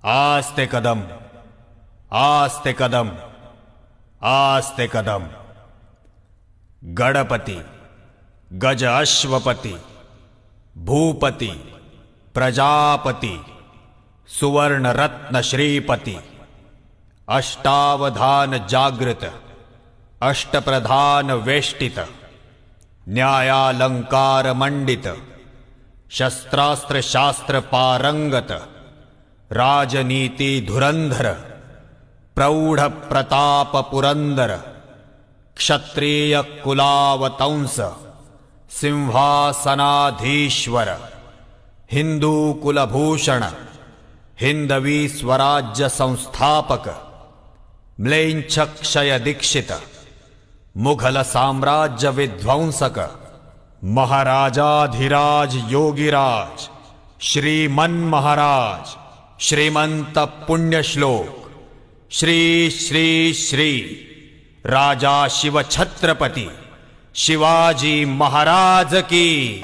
आस्ते कदम, आस्ते कदम, आस्ते कदम। गणपति, गज अश्वपति, भूपति, प्रजापति, सुवर्ण रत्न श्रीपति, अष्टावधान जागृत, अष्टप्रधान वेष्टित, न्यायालंकार मंडित, शस्त्रास्त्र शास्त्र पारंगत, राजनीति धुरंधर, प्रौढ़ प्रताप पुरंदर, क्षत्रिय कुलावतंस, सिंहासनाधीश्वर, हिंदू कुलभूषण, हिंदवी स्वराज्य संस्थापक, म्लेच्छक्षय दीक्षित, मुघल साम्राज्य विध्वंसक, महाराजाधिराज योगिराज, श्रीमन महाराज, श्रीमंत पुण्यश्लोक, श्री श्री श्री राजा शिव छत्रपति शिवाजी महाराज की।